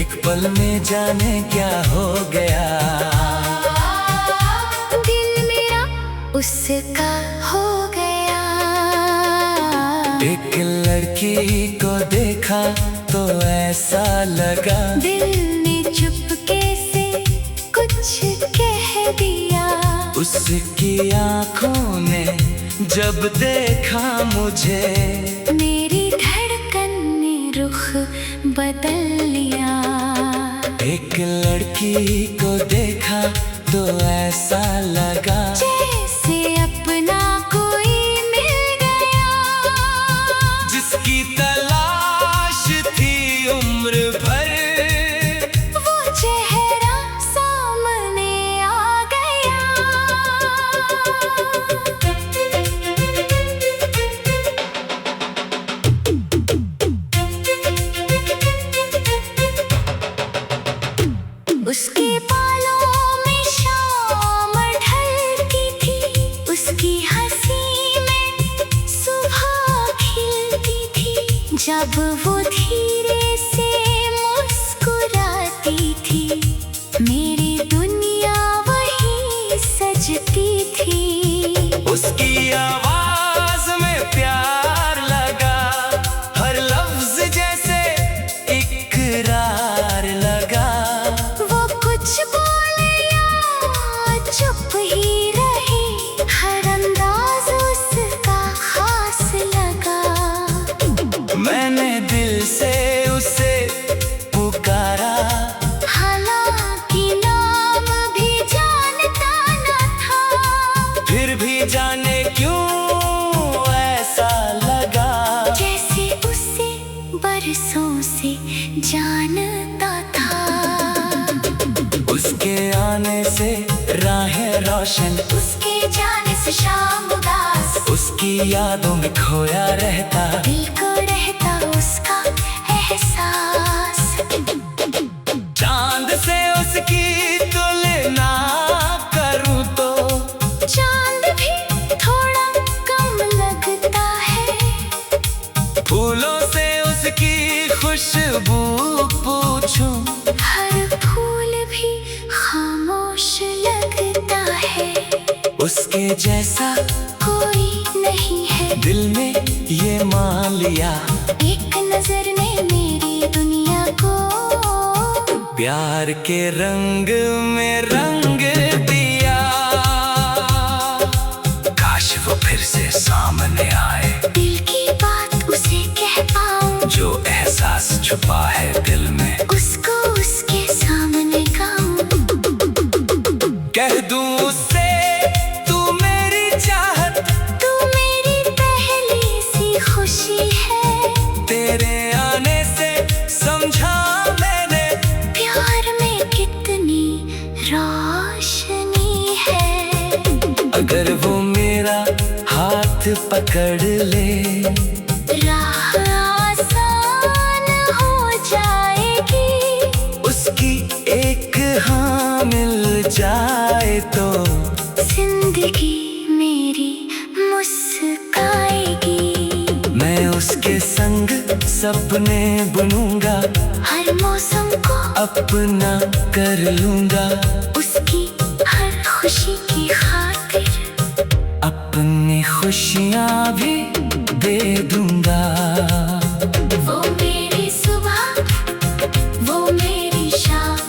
एक पल में जाने क्या हो गया, दिल मेरा उसका हो गया। एक लड़की को देखा तो ऐसा लगा, दिल ने चुपके से कुछ कह दिया, उसकी आँखों ने जब देखा मुझे, मेरी धड़कन ने रुख बदल लिया। एक लड़की को देखा तो ऐसा लगा, जैसे अपना कोई मिल गया, जिसकी तलाश थी उम्र भर, वो चेहरा सामने आ गया। उसके बालों में शाम ढलती थी, उसकी हंसी में सुबह खिलती थी, जब वो धीरे से मुस्कुराती थी, मेरी दुनिया वही सजती थी। उसकी आवाज में प्यार लगा, हर लफ्ज जैसे इकरार लगा, वो कुछ बोले या चुप ही रहे, हर अंदाज उसका खास लगा। मैंने दिल से उसे पुकारा, हालांकि नाम भी जानता न था, फिर भी जाने क्यों ऐसा लगा, जैसे उसे बरसों से जानता था। उसके आने से राहें रोशन, उसके जाने से शाम उदास, उसकी यादों में खोया रहता, दिल को रहता उसका एहसास। चांद से उसकी तुलना करूं तो चांद भी थोड़ा कम लगता है, फूलों से उसकी खुशबू पूछूं, हर फूल भी खामोश लगता है, उसके जैसा कोई नहीं है, दिल ने ये मान लिया, एक नजर ने मेरी दुनिया को प्यार के रंग में रंग दिया। काश वो फिर से सामने आए, दिल की बात उसे कह पाऊं, जो एहसास छुपा है दिल में, उसको उसके सामने गाऊं। कह दूं उससे तू मेरी चाहत, तू मेरी तेरे आने से समझा मैंने प्यार में कितनी रोशनी है। अगर वो मेरा हाथ पकड़ ले राह आसान हो जाएगी। उसकी एक हाँ मिल जाए तो जिंदगी मेरी मुस्काएगी। मैं उसके संग सपने बुनूंगा, हर मौसम को अपना कर लूंगा। उसकी हर खुशी की खातिर अपनी खुशियाँ भी दे दूंगा। वो मेरी सुबह, वो मेरी शाम,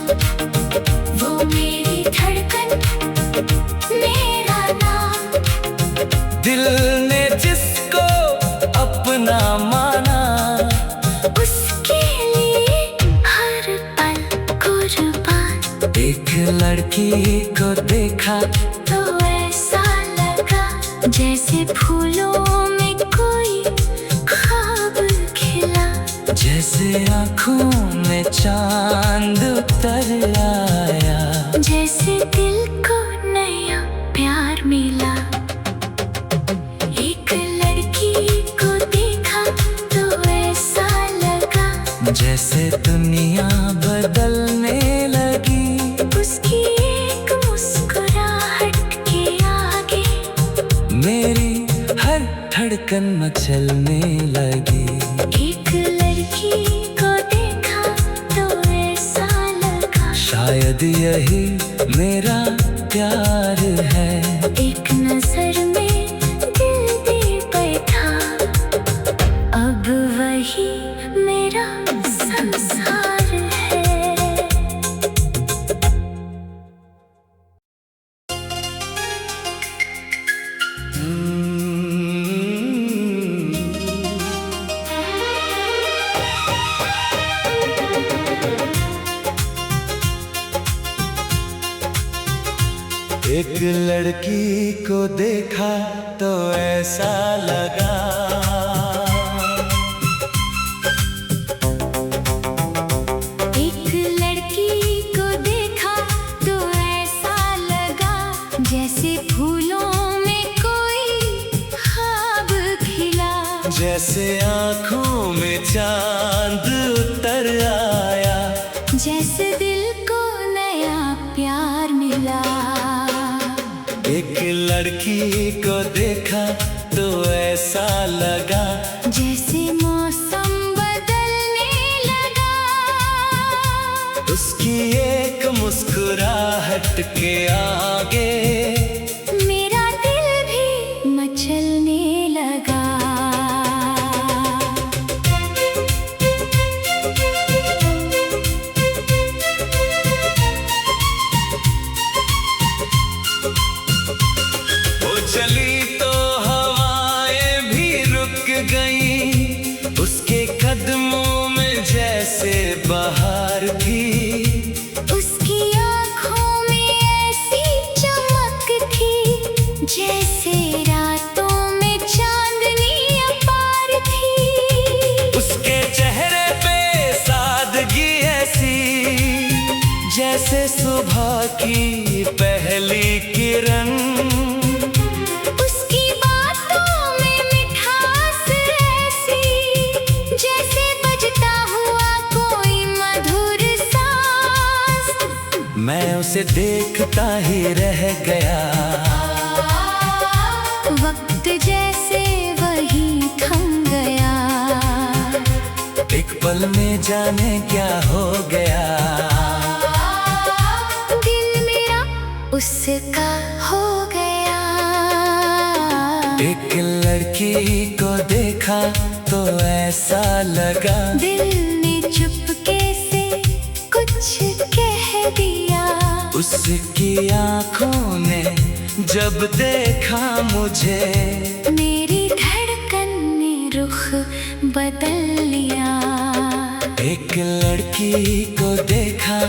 वो मेरी धड़कन, मेरा नाम। दिल ने जिसको अपना माना उसके लिए हर पल कुर्बान। एक लड़की को देखा तो ऐसा लगा जैसे फूलों में कोई ख्वाब खिला। जैसे आँखों में चांद उतर आया। जैसे दिल को नया प्यार मिला। एक लड़की को देखा तो ऐसा लगा जैसे दुनिया बदलने लगी। उसकी एक मुस्कुराहट के आगे मेरी हर धड़कन मचलने लगी। एक लड़की को देखा तो ऐसा लगा शायद यही मेरा प्यार है। एक नजर में दिल दे बैठा। अब वही मेरा संसार है। एक लड़की को देखा तो ऐसा लगा एक लड़की को देखा तो ऐसा लगा जैसे फूलों में कोई ख्वाब खिला। जैसे आँखों में चांद उतर आया। जैसे दिल को नया प्यार मिला। एक लड़की को देखा तो ऐसा लगा जैसे मौसम बदलने लगा। उसकी एक मुस्कुराहट के आगे मेरा दिल भी मचलने लगा। वो चली तो हवाएं भी रुक गईं। उसके कदमों में जैसे बहार थी। उसकी आँखों में ऐसी चमक थी जैसे रातों में चांदनी अपार थी। उसके चेहरे पे सादगी ऐसी जैसे सुबह की पहली किरण। उसकी बातों में मिठास ऐसी जैसे बजता हुआ कोई मधुर सांस। मैं उसे देखता ही रह गया। वक्त जैसे वही थम गया। एक पल में जाने क्या हो गया। दिल मेरा उसका हो गया। एक लड़की को देखा तो ऐसा लगा दिल ने चुपके से कुछ कह दिया। उसकी आँखों ने जब देखा मुझे मेरी धड़कन ने रुख बदल लिया। एक लड़की को देखा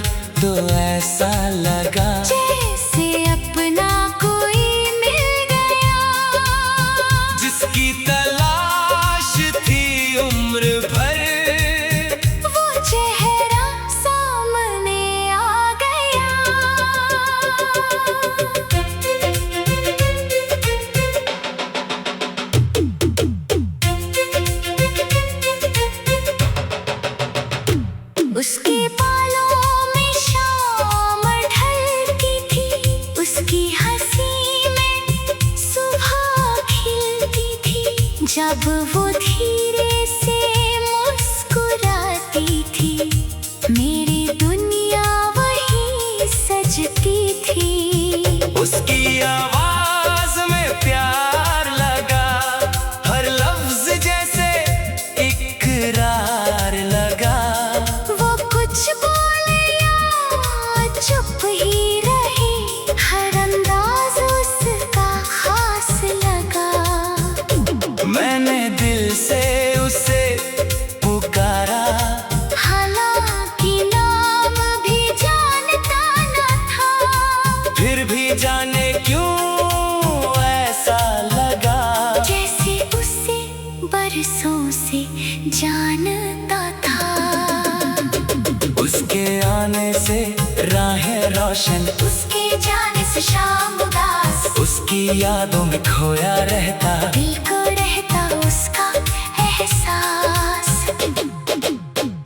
तो ऐसा लगा जैसे अपना कोई मिल गया। जिसकी तलाश थी उम्र भर उसके बालों में शाम ढलती थी, उसकी हंसी में सुबह खिलती थी। जब वो धीरे से मुस्कुराती थी, मेरी दुनिया वही सजती थी। उसकी आवाज में प्यार लगा, हर लफ्ज जैसे इकरार लगा। वो कुछ बोले या चुप ही रहे, हर अंदाज उसका खास लगा। मैंने दिल से उसे पुकारा, हालांकि नाम भी जानता न था। फिर भी जाने क्यों ऐसा लगा, जैसे उसे बरसों से जानता था। उसके आने से राहें रोशन, उसके जाने से शाम उदास, उसकी यादों में खोया रहता। दिल को रहता उसका एहसास।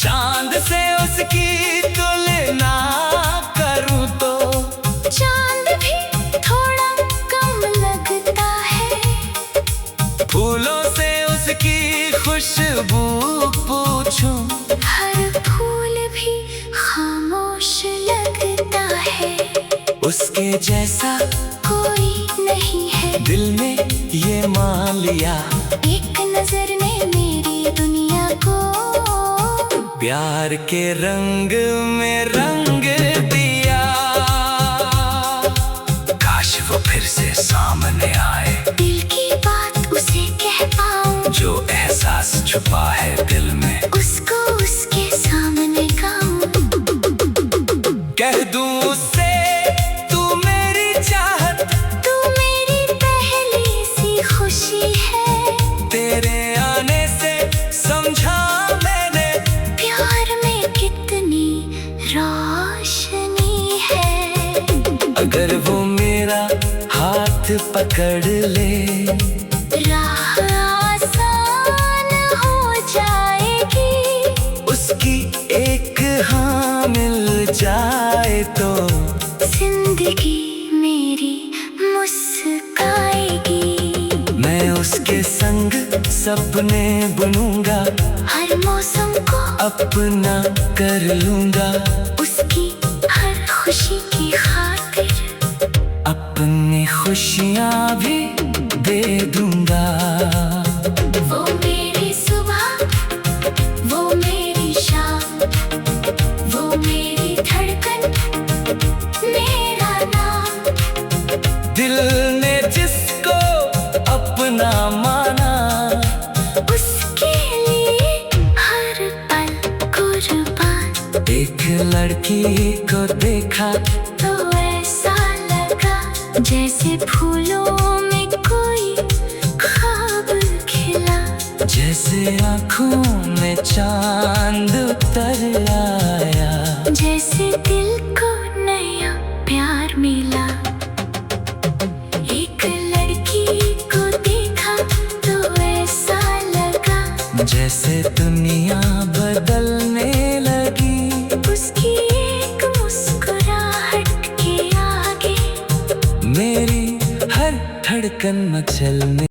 चांद से उसकी तुलना करूं तो चांद भी थोड़ा कम लगता है। फूलों से उसकी खुशबू पूछूं, हर फूल भी खामोश लगता है। उसके जैसा कोई नहीं है, दिल ने ये मान लिया। एक नजर ने मेरी दुनिया को प्यार के रंग में रंग दिया। काश वो फिर से सामने आए, दिल की बात उसे कह पाऊं। जो एहसास छुपा है दिल में, उसको उसके सामने गाऊं। कह दूं उससे तू मेरी चाहत, तू मेरी पहली सी खुशी है। तेरे आने से समझा मैंने प्यार में कितनी रोशनी है। अगर वो मेरा हाथ पकड़ ले, राह आसान हो जाएगी। उसकी एक हाँ मिल जाए तो जिंदगी मेरी मुस्काएगी। मैं उसके संग सपने बुनूंगा, हर मौसम को अपना कर लूंगा। उसकी हर खुशी की खातिर अपनी खुशियाँ भी दे दूंगा। वो मेरी सुबह, वो मेरी शाम, वो मेरी धड़कन, मेरा नाम। दिल ने जिसको अपना माना, उसके लिए हर पल कुर्बान। एक लड़की को देखा तो ऐसा लगा जैसे फूलों में कोई ख्वाब खिला। जैसे आँखों में चांद उतर आया, जैसे दिल को नया प्यार मिला। एक लड़की को देखा तो ऐसा लगा जैसे दुनिया बदलने लगी। उसकी एक मुस्कुराहट के आगे मेरी हर धड़कन मचलने